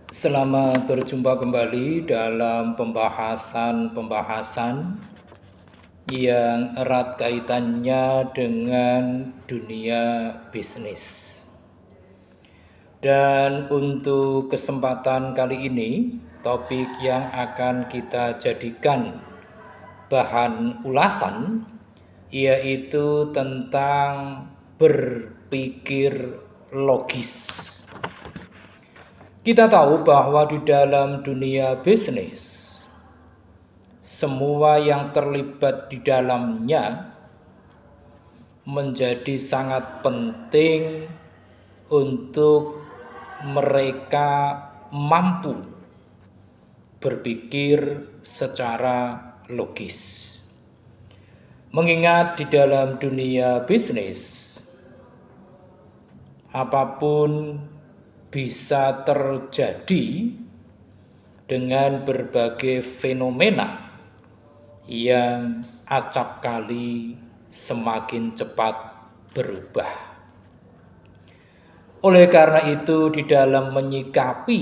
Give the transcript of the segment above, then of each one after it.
Selamat berjumpa kembali dalam pembahasan-pembahasan yang erat kaitannya dengan dunia bisnis. Dan untuk kesempatan kali ini, topik yang akan kita jadikan bahan ulasan yaitu tentang berpikir logis. Kita tahu bahwa di dalam dunia bisnis, semua yang terlibat di dalamnya menjadi sangat penting untuk mereka mampu berpikir secara logis. Mengingat di dalam dunia bisnis, apapun bisa terjadi dengan berbagai fenomena yang acap kali semakin cepat berubah. Oleh karena itu, di dalam menyikapi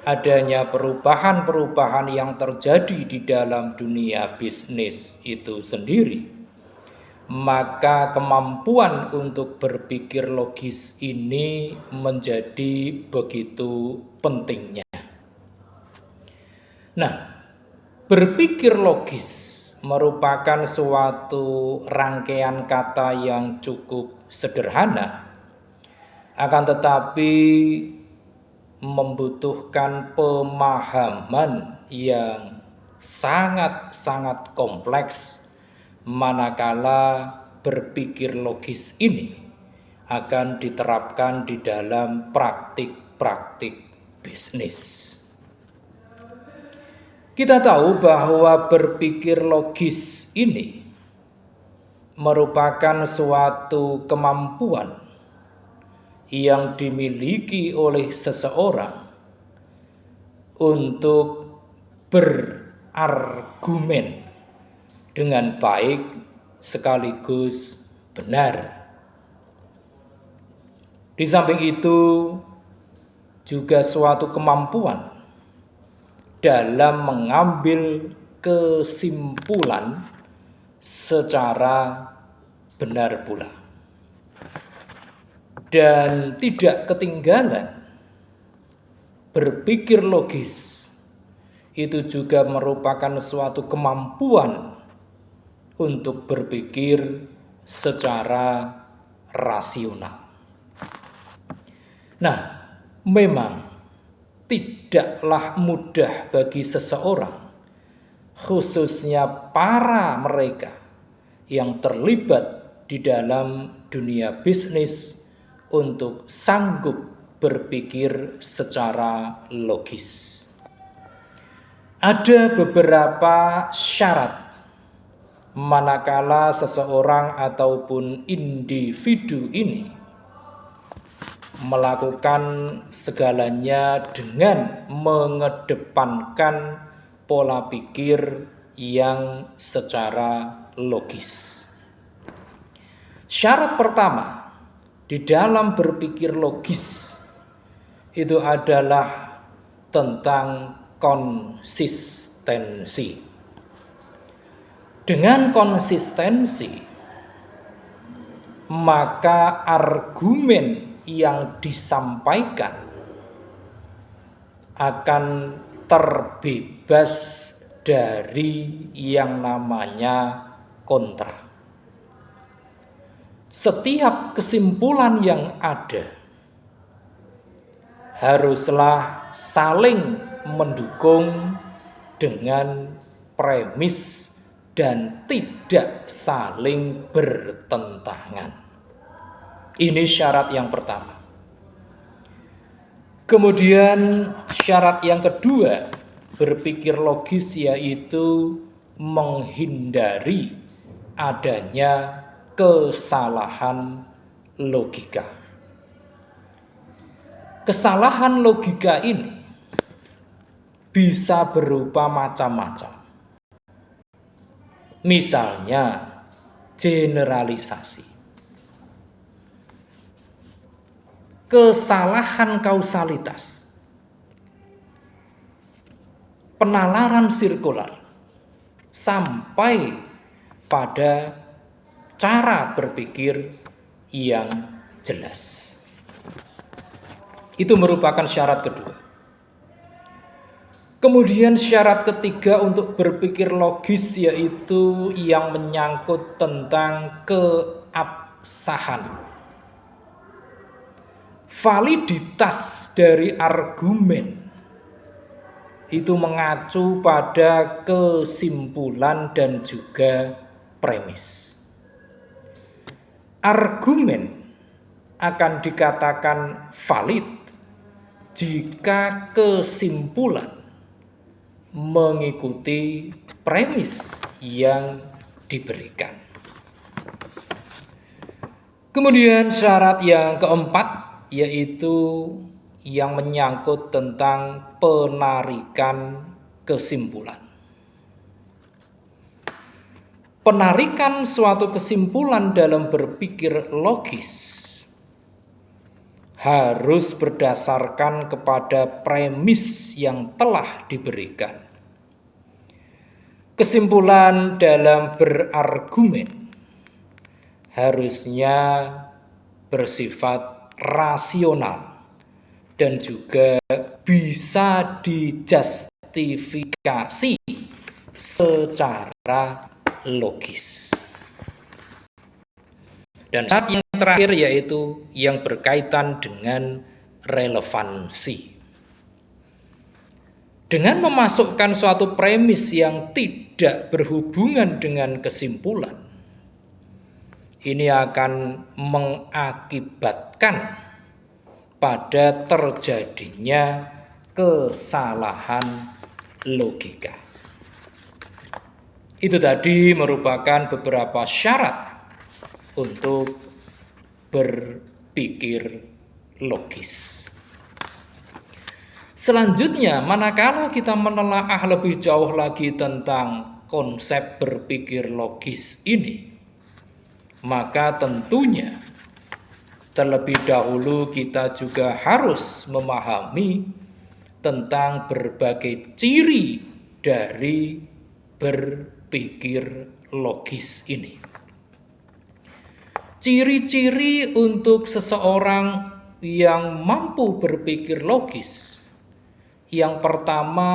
adanya perubahan-perubahan yang terjadi di dalam dunia bisnis itu sendiri, maka kemampuan untuk berpikir logis ini menjadi begitu pentingnya. Nah, berpikir logis merupakan suatu rangkaian kata yang cukup sederhana, akan tetapi membutuhkan pemahaman yang sangat-sangat kompleks manakala berpikir logis ini akan diterapkan di dalam praktik-praktik bisnis. Kita tahu bahwa berpikir logis ini merupakan suatu kemampuan yang dimiliki oleh seseorang untuk berargumen dengan baik sekaligus benar. Di samping itu juga suatu kemampuan dalam mengambil kesimpulan secara benar pula. Dan tidak ketinggalan, berpikir logis itu juga merupakan suatu kemampuan untuk berpikir secara rasional. Nah, memang tidaklah mudah bagi seseorang, khususnya para mereka yang terlibat di dalam dunia bisnis, untuk sanggup berpikir secara logis. Ada beberapa syarat manakala seseorang ataupun individu ini melakukan segalanya dengan mengedepankan pola pikir yang secara logis. Syarat pertama di dalam berpikir logis itu adalah tentang konsistensi. Dengan konsistensi, maka argumen yang disampaikan akan terbebas dari yang namanya kontra. Setiap kesimpulan yang ada haruslah saling mendukung dengan premis dan tidak saling bertentangan. Ini syarat yang pertama. Kemudian syarat yang kedua, berpikir logis, yaitu menghindari adanya kesalahan logika. Kesalahan logika ini bisa berupa macam-macam. Misalnya generalisasi. Kesalahan kausalitas penalaran sirkular sampai pada cara berpikir yang jelas. Itu merupakan syarat kedua. Kemudian syarat ketiga untuk berpikir logis yaitu yang menyangkut tentang keabsahan. Validitas dari argumen itu mengacu pada kesimpulan dan juga premis. Argumen akan dikatakan valid jika kesimpulan mengikuti premis yang diberikan. Kemudian syarat yang keempat yaitu yang menyangkut tentang penarikan kesimpulan. Penarikan suatu kesimpulan dalam berpikir logis harus berdasarkan kepada premis yang telah diberikan. Kesimpulan dalam berargumen harusnya bersifat rasional dan juga bisa dijustifikasi secara logis. Dan syarat yang terakhir yaitu yang berkaitan dengan relevansi. Dengan memasukkan suatu premis yang tidak berhubungan dengan kesimpulan, ini akan mengakibatkan pada terjadinya kesalahan logika. Itu tadi merupakan beberapa syarat untuk berpikir logis. Selanjutnya, manakala kita menelaah lebih jauh lagi tentang konsep berpikir logis ini, maka tentunya terlebih dahulu kita juga harus memahami tentang berbagai ciri dari berpikir logis ini. Ciri-ciri untuk seseorang yang mampu berpikir logis. Yang pertama,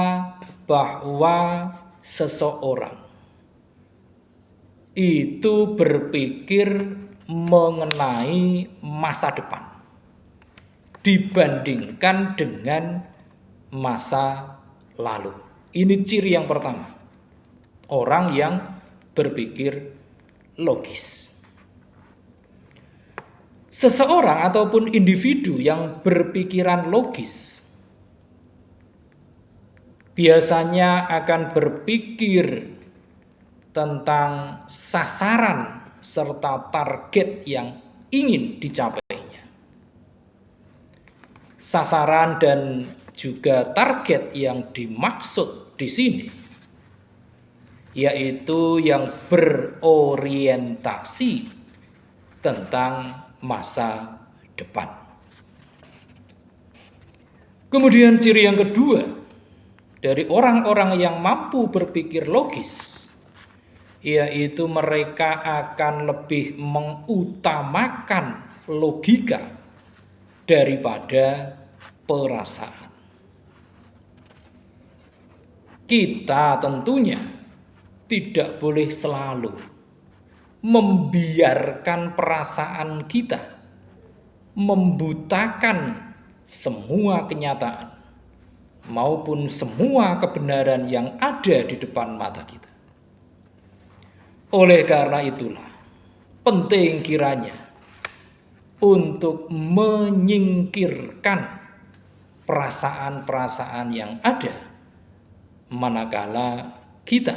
bahwa seseorang itu berpikir mengenai masa depan dibandingkan dengan masa lalu. Ini ciri yang pertama. Orang yang berpikir logis. Seseorang ataupun individu yang berpikiran logis biasanya akan berpikir tentang sasaran serta target yang ingin dicapainya. Sasaran dan juga target yang dimaksud di sini yaitu yang berorientasi tentang masa depan. Kemudian ciri yang kedua dari orang-orang yang mampu berpikir logis yaitu mereka akan lebih mengutamakan logika daripada perasaan. Kita tentunya tidak boleh selalu membiarkan perasaan kita membutakan semua kenyataan maupun semua kebenaran yang ada di depan mata kita. Oleh karena itulah penting kiranya untuk menyingkirkan perasaan-perasaan yang ada manakala kita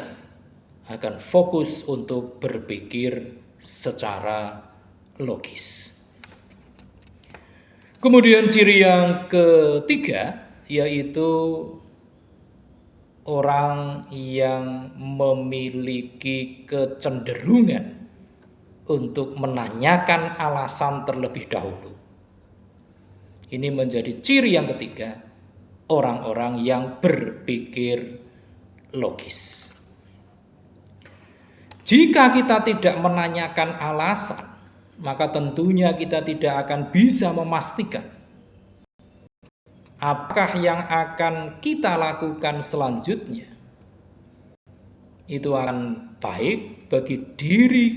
akan fokus untuk berpikir secara logis. Kemudian ciri yang ketiga yaitu orang yang memiliki kecenderungan untuk menanyakan alasan terlebih dahulu. Ini menjadi ciri yang ketiga, orang-orang yang berpikir logis. Jika kita tidak menanyakan alasan, maka tentunya kita tidak akan bisa memastikan apakah yang akan kita lakukan selanjutnya itu akan baik bagi diri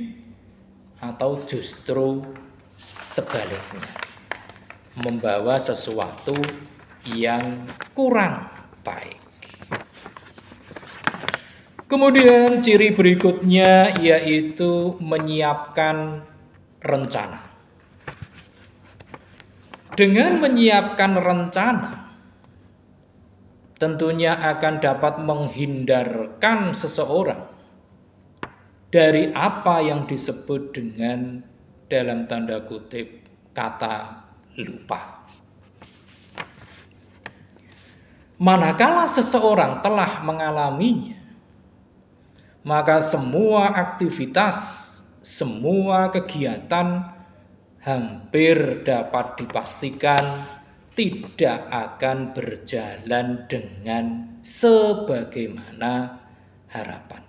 atau justru sebaliknya, membawa sesuatu yang kurang baik. Kemudian ciri berikutnya yaitu menyiapkan rencana. Dengan menyiapkan rencana, tentunya akan dapat menghindarkan seseorang dari apa yang disebut dengan dalam tanda kutip kata lupa. Manakala seseorang telah mengalaminya, maka semua aktivitas, semua kegiatan hampir dapat dipastikan tidak akan berjalan dengan sebagaimana harapan.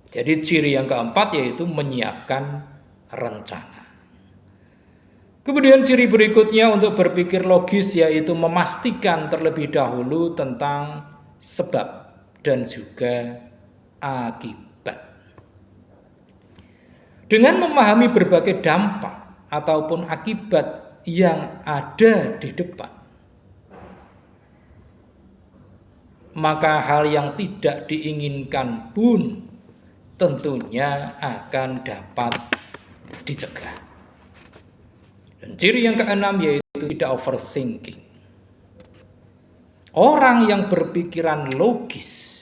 Jadi ciri yang keempat yaitu menyiapkan rencana. Kemudian ciri berikutnya untuk berpikir logis yaitu memastikan terlebih dahulu tentang sebab dan juga akibat. Dengan memahami berbagai dampak ataupun akibat yang ada di depan, maka hal yang tidak diinginkan pun tentunya akan dapat dicegah. Dan ciri yang keenam yaitu tidak overthinking. Orang yang berpikiran logis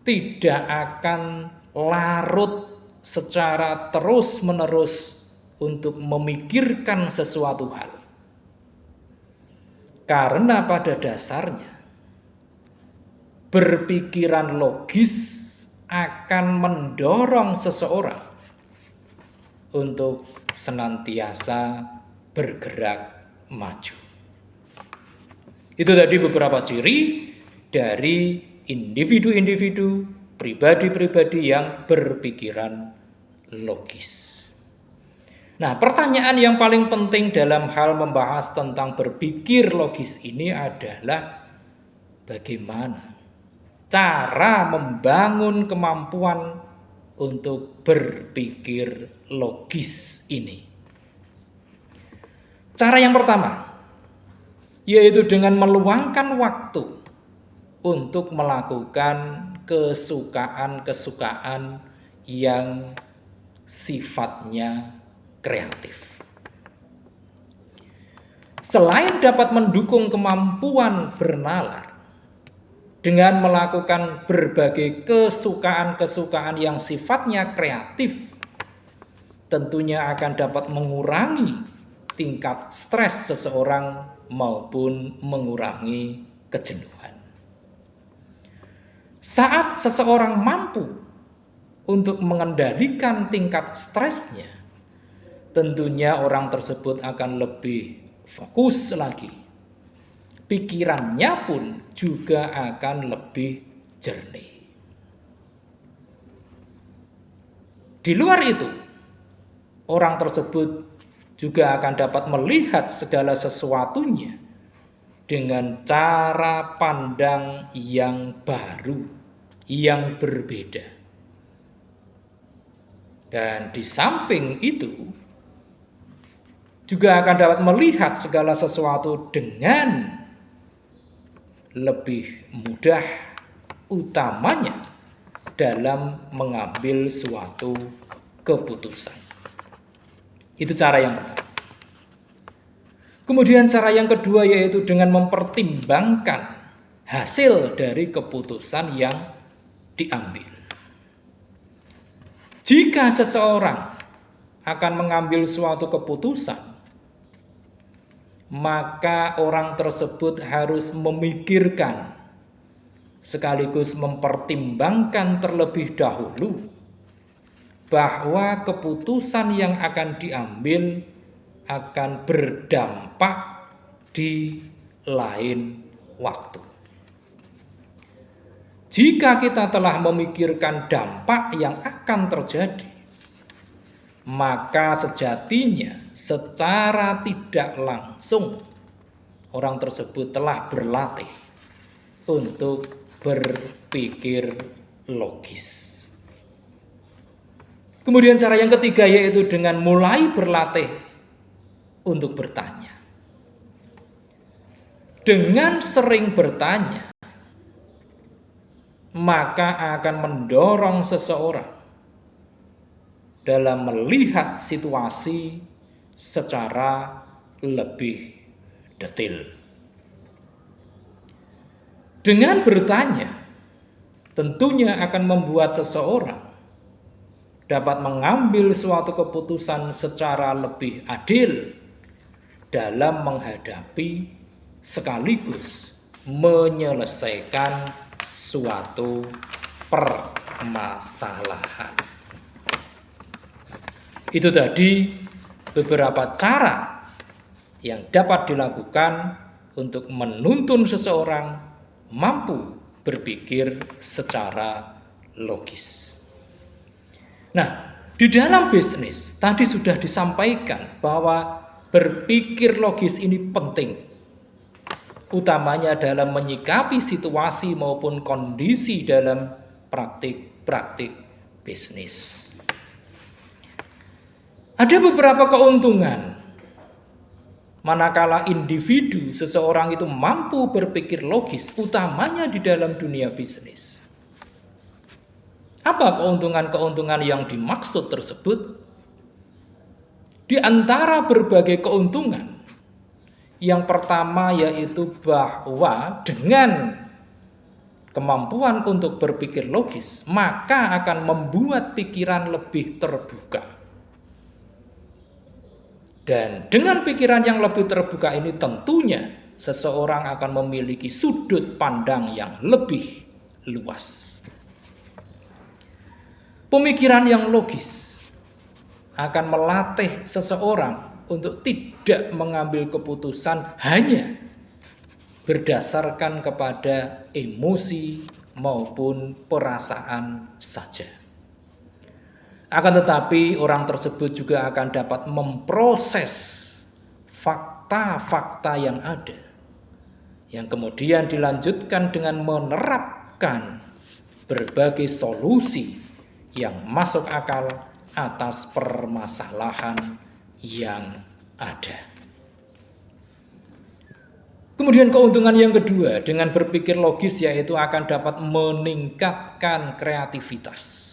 tidak akan larut secara terus-menerus untuk memikirkan sesuatu hal. Karena pada dasarnya berpikiran logis akan mendorong seseorang untuk senantiasa bergerak maju. Itu tadi beberapa ciri dari individu-individu, pribadi-pribadi yang berpikiran logis. Nah, pertanyaan yang paling penting dalam hal membahas tentang berpikir logis ini adalah bagaimana cara membangun kemampuan untuk berpikir logis ini. Cara yang pertama yaitu dengan meluangkan waktu untuk melakukan kesukaan-kesukaan yang sifatnya kreatif. Selain dapat mendukung kemampuan bernalar dengan melakukan berbagai kesukaan-kesukaan yang sifatnya kreatif, tentunya akan dapat mengurangi tingkat stres seseorang maupun mengurangi kejenuhan. Saat seseorang mampu untuk mengendalikan tingkat stresnya, tentunya orang tersebut akan lebih fokus lagi. Pikirannya pun juga akan lebih jernih. Di luar itu, orang tersebut juga akan dapat melihat segala sesuatunya dengan cara pandang yang baru, yang berbeda. Dan di samping itu, juga akan dapat melihat segala sesuatu dengan lebih mudah, utamanya dalam mengambil suatu keputusan. Itu cara yang pertama. Kemudian cara yang kedua yaitu dengan mempertimbangkan hasil dari keputusan yang diambil. Jika seseorang akan mengambil suatu keputusan, maka orang tersebut harus memikirkan sekaligus mempertimbangkan terlebih dahulu bahwa keputusan yang akan diambil akan berdampak di lain waktu. jika kita telah memikirkan dampak yang akan terjadi, maka sejatinya secara tidak langsung orang tersebut telah berlatih untuk berpikir logis. Kemudian cara yang ketiga yaitu dengan mulai berlatih untuk bertanya. Dengan sering bertanya, maka akan mendorong seseorang dalam melihat situasi secara lebih detail. Dengan bertanya, tentunya akan membuat seseorang dapat mengambil suatu keputusan secara lebih adil dalam menghadapi sekaligus menyelesaikan suatu permasalahan. Itu tadi beberapa cara yang dapat dilakukan untuk menuntun seseorang mampu berpikir secara logis. Nah, di dalam bisnis tadi sudah disampaikan bahwa berpikir logis ini penting, utamanya dalam menyikapi situasi maupun kondisi dalam praktik bisnis. Ada beberapa keuntungan manakala individu seseorang itu mampu berpikir logis, utamanya di dalam dunia bisnis. Apa keuntungan-keuntungan yang dimaksud tersebut? Di antara berbagai keuntungan, yang pertama yaitu bahwa dengan kemampuan untuk berpikir logis, maka akan membuat pikiran lebih terbuka. Dan dengan pikiran yang lebih terbuka ini tentunya seseorang akan memiliki sudut pandang yang lebih luas. Pemikiran yang logis akan melatih seseorang untuk tidak mengambil keputusan hanya berdasarkan kepada emosi maupun perasaan saja. Akan tetapi orang tersebut juga akan dapat memproses fakta-fakta yang ada, yang kemudian dilanjutkan dengan menerapkan berbagai solusi yang masuk akal atas permasalahan yang ada. Kemudian keuntungan yang kedua dengan berpikir logis yaitu akan dapat meningkatkan kreativitas.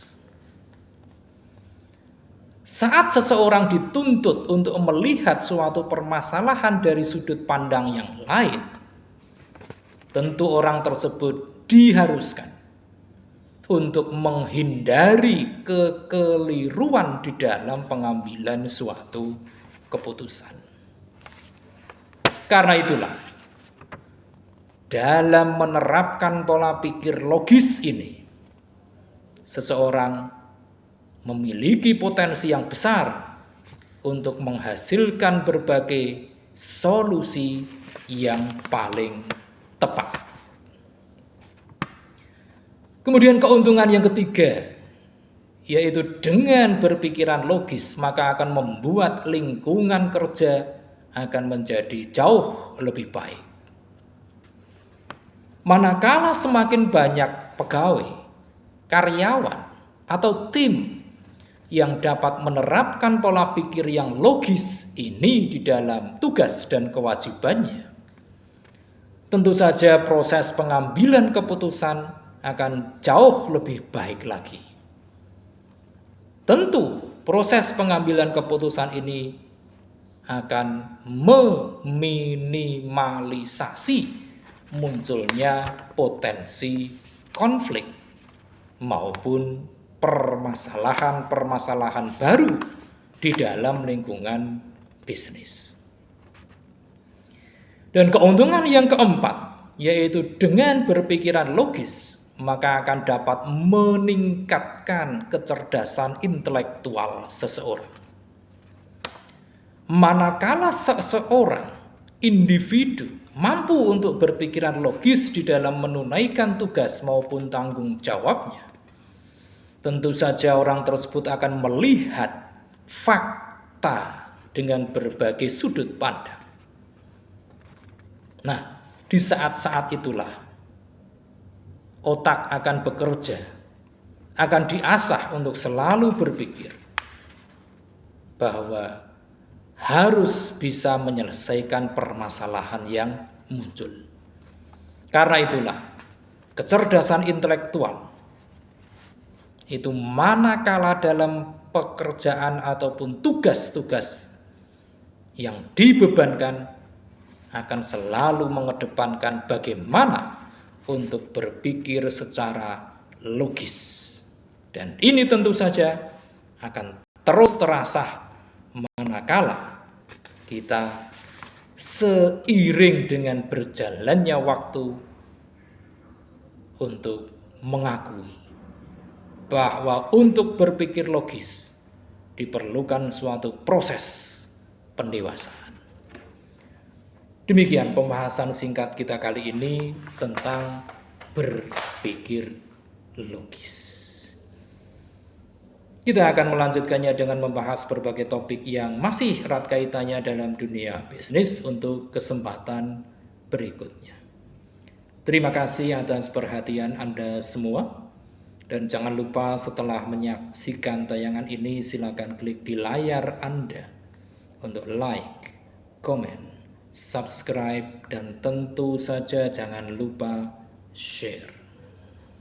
Saat seseorang dituntut untuk melihat suatu permasalahan dari sudut pandang yang lain, tentu orang tersebut diharuskan untuk menghindari kekeliruan di dalam pengambilan suatu keputusan. Karena itulah, dalam menerapkan pola pikir logis ini, seseorang memiliki potensi yang besar untuk menghasilkan berbagai solusi yang paling tepat. Kemudian keuntungan yang ketiga, yaitu dengan berpikiran logis, maka akan membuat lingkungan kerja akan menjadi jauh lebih baik. Manakala semakin banyak pegawai, karyawan, atau tim yang dapat menerapkan pola pikir yang logis ini di dalam tugas dan kewajibannya, tentu saja proses pengambilan keputusan akan jauh lebih baik lagi. Tentu proses pengambilan keputusan ini akan meminimalisasi munculnya potensi konflik maupun permasalahan-permasalahan baru di dalam lingkungan bisnis. Dan keuntungan yang keempat, yaitu dengan berpikiran logis, maka akan dapat meningkatkan kecerdasan intelektual seseorang. Manakala seseorang individu mampu untuk berpikiran logis di dalam menunaikan tugas maupun tanggung jawabnya, tentu saja orang tersebut akan melihat fakta dengan berbagai sudut pandang. Nah, di saat-saat itulah otak akan bekerja, akan diasah untuk selalu berpikir bahwa harus bisa menyelesaikan permasalahan yang muncul. Karena itulah, kecerdasan intelektual itu manakala dalam pekerjaan ataupun tugas-tugas yang dibebankan akan selalu mengedepankan bagaimana untuk berpikir secara logis. Dan ini tentu saja akan terus terasah manakala kita seiring dengan berjalannya waktu untuk mengakui bahwa untuk berpikir logis diperlukan suatu proses pendewasaan. Demikian pembahasan singkat kita kali ini tentang berpikir logis. Kita akan melanjutkannya dengan membahas berbagai topik yang masih erat kaitannya dalam dunia bisnis untuk kesempatan berikutnya. Terima kasih atas perhatian Anda semua. Dan jangan lupa setelah menyaksikan tayangan ini silakan klik di layar Anda untuk like, komen, subscribe, dan tentu saja jangan lupa share.